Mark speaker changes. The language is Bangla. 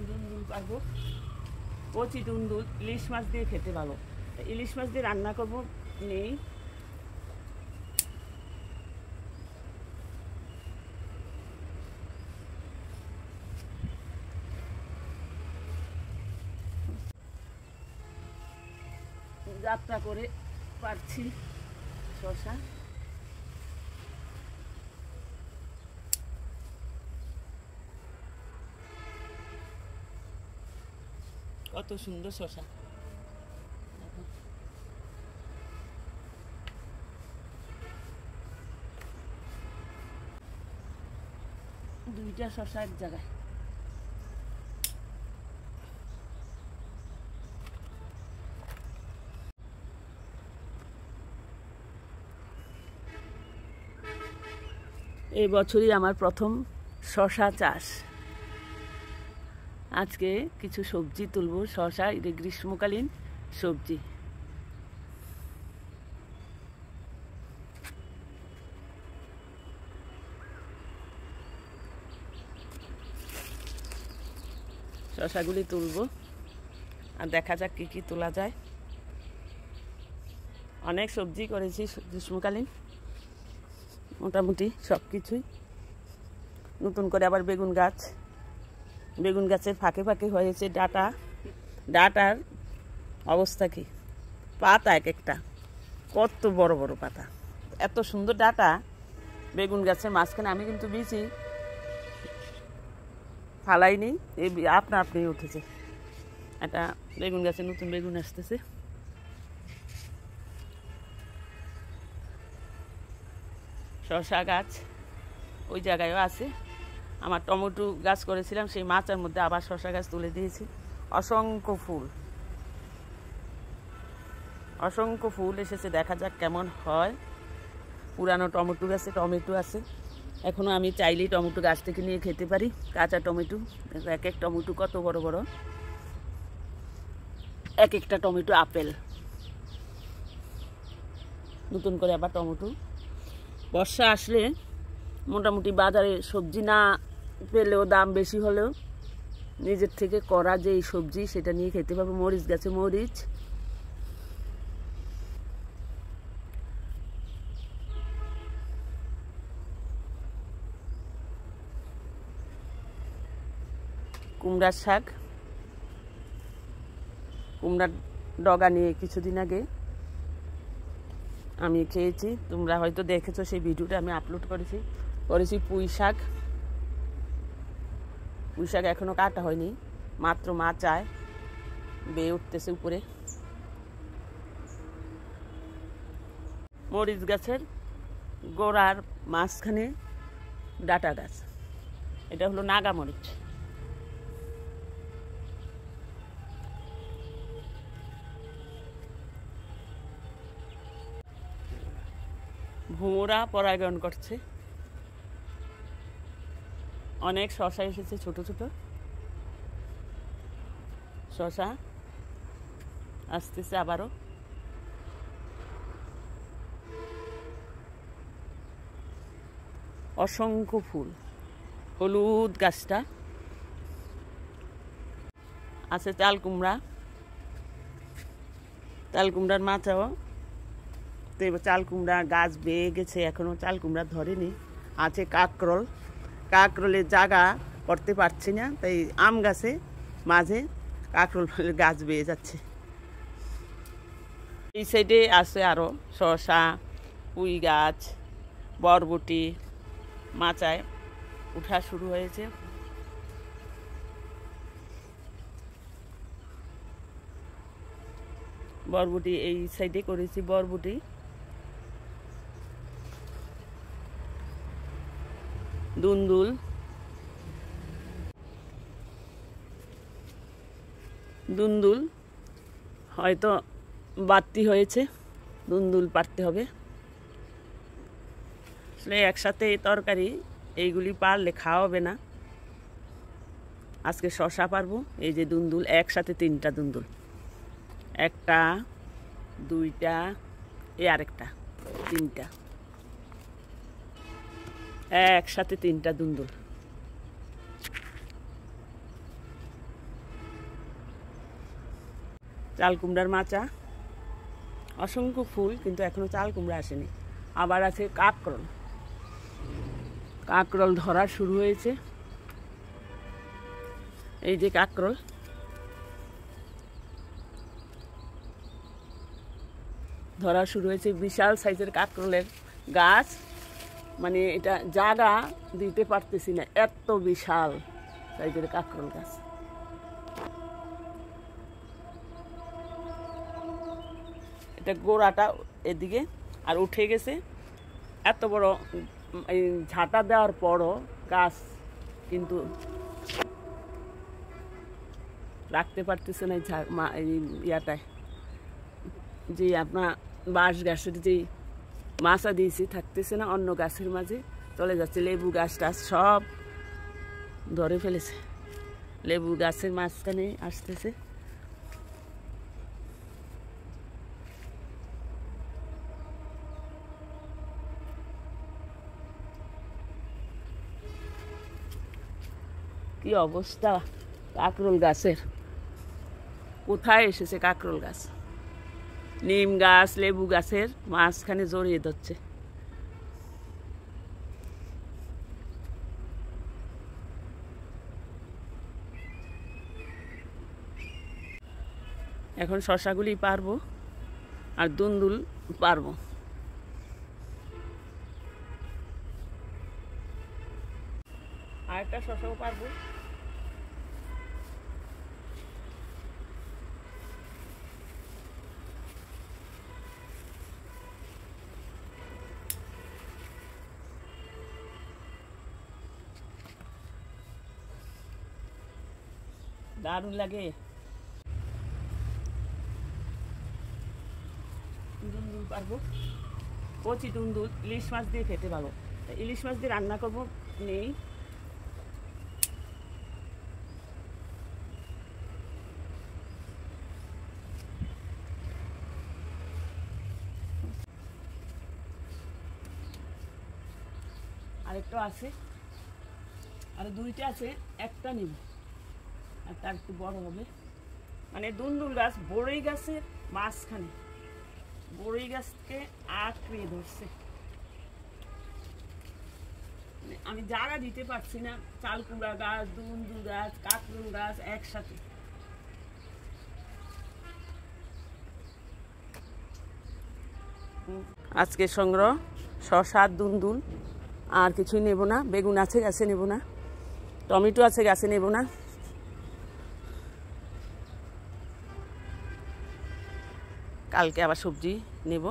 Speaker 1: দুন্দুল পারবো, কচি দুন্দুল ইলিশ মাছ দিয়ে খেতে ভালো। ইলিশ মাছ দিয়ে রান্না করবো, নেই। যাত্রা করে পারছি শসা। কত সুন্দর শসা, দুইটা শসা এক জায়গায়। এই বছরই আমার প্রথম শসা চাষ। আজকে কিছু সবজি তুলব, শসা, এটা গ্রীষ্মকালীন সবজি। শসাগুলি তুলব আর দেখা যাক কি কি তোলা যায়। অনেক সবজি করেছি গ্রীষ্মকালীন, মোটামুটি সব কিছুই। নতুন করে আবার বেগুন গাছ, বেগুন গাছের ফাঁকে ফাঁকে হয়েছে ডাঁটা। ডাঁটার অবস্থা কি, পাতা এক একটা কত বড় বড় পাতা, এত সুন্দর ডাঁটা বেগুন গাছের মাঝখানে। আমি কিন্তু বিচি ফালাইনি, এই আপনা আপনি উঠেছে। একটা বেগুন গাছে নতুন বেগুন আসতেছে। শসা গাছ ওই জায়গায়ও আছে। আমার টমেটো গাছ করেছিলাম, সেই মাচার মধ্যে আবার শসা গাছ তুলে দিয়েছি। অসংখ্য ফুল, অসংখ্য ফুল এসেছে, দেখা যাক কেমন হয়। পুরানো টমেটো গাছে টমেটো আছে এখনো, আমি চাইলেই টমেটো গাছ থেকে নিয়ে খেতে পারি। কাঁচা টমেটো, এক এক টমেটো কত বড় বড়, এক একটা টমেটো আপেল। নতুন করে আবার টমেটো। বর্ষা আসলে মোটামুটি বাজারে সবজি না পেলেও, দাম বেশি হলেও, নিজের থেকে করা যে সবজি সেটা নিয়ে খেতে পারবো। মরিচ গাছে মরিচ, কুমড়ার শাক, কুমড়ার ডগা নিয়ে কিছুদিন আগে আমি খেয়েছি, তোমরা হয়তো দেখেছো সেই ভিডিওটা আমি আপলোড করেছি। পুঁই শাক, পুঁই শাক এখনো কাটা হয়নি, মাত্র মাচায় বেয়ে উঠতেছে উপরে। মরিচ গাছের গোড়ার মাঝখানে ডাঁটা গাছ, এটা হলো নাগা মরিচ। ভোমরা পরাগায়ন করছে। অনেক শসা এসেছে, ছোট ছোট শসা আসতেছে আবারও। অসংখ্য ফুল, হলুদ গাছটা আছে। চাল কুমড়া, চাল কুমড়ার মাচাও তো, চাল কুমড়া গাছ বেয়ে গেছে, এখনো চাল কুমড়া ধরেনি। আছে কাকরোল, কাকরোলের জায়গা করতে পারছি না, তাই আম গাছে মাঝে কাকরোল গাছ বেয়ে যাচ্ছে। এই সাইডে আছে আরো শসা, পুঁই গাছ, বরবটি মাচায় উঠা শুরু হয়েছে। বরবটি এই সাইডে করেছি, বরবটি, দুন্দুল, দুন্দুল হয়তো বাড়তি হয়েছে, দুন্দুল পারতে হবে। আসলে একসাথে তরকারি এইগুলি পারলে খাওয়া হবে না। আজকে শসা পারবো, এই যে দুন্দুল, একসাথে 3টা দুন্দুল, 1টা 2টা, এই আরেকটা 3টা, একসাথে 3টা দুন্দুল। চাল কুমড়ার মাচা, অসংখ্য ফুল, কিন্তু এখনো চাল কুমড়া আসেনি। আবার আছে কাকরোল, কাকরোল ধরা শুরু হয়েছে। এই যে কাকরোল, ধরা শুরু হয়েছে। বিশাল সাইজের কাকরোলের গাছ, মানে এটা জায়গা দিতে পারতেছি না, এত বিশাল সাইজের কাকরোল গাছ। এটা গোড়াটা এদিকে আর উঠে গেছে, এত বড় এই ঝাঁটা দেওয়ার পরও গাছ কিন্তু রাখতে পারতেছে না। এই ইয়াটায় যে আপনার বাঁশ গাছের যেই মাচা দিয়েছি থাকতেছে না, অন্য গাছের মাঝে চলে যাচ্ছে। লেবু গাছ টাছ সব ধরে ফেলেছে, লেবু গাছের মাঝখানে আসতেছে। কি অবস্থা কাকরোল গাছের, কোথায় এসেছে কাকরোল গাছ। নিম গাছ লেবু গাছের মাঝখানে জড়িয়ে ধরছে। এখন শশাগুলি পারবো আর দুন্দুল পারবো। আর একটা শশাও পারবো। দারুণ লাগে। দুন্দুল পারবো, কচি দুন্দুল ইলিশ মাছ দিয়ে খেতে পারবো। ইলিশ মাছ দিয়ে রান্না করবো, নেই। আরেকটা আছে, আর দুইটা আছে, একটা নিব, আর তার একটু বড় হবে। মানে দুন্দুল গাছ বড়ই গাছের মাঝখানে, বড়ই গাছকে আঁকড়িয়ে ধরছে। আমি জায়গা দিতে পারছি না, চাল কুমড়া গাছ, দুন্দুল গাছ, কাকরোল গাছ একসাথে। আজকে সংগ্রহ শসা দুন্দুল, আর কিছুই নেব না। বেগুন আছে গাছে, নেব না। টমেটো আছে গাছে, নেব না। কালকে আবার সবজি নেব।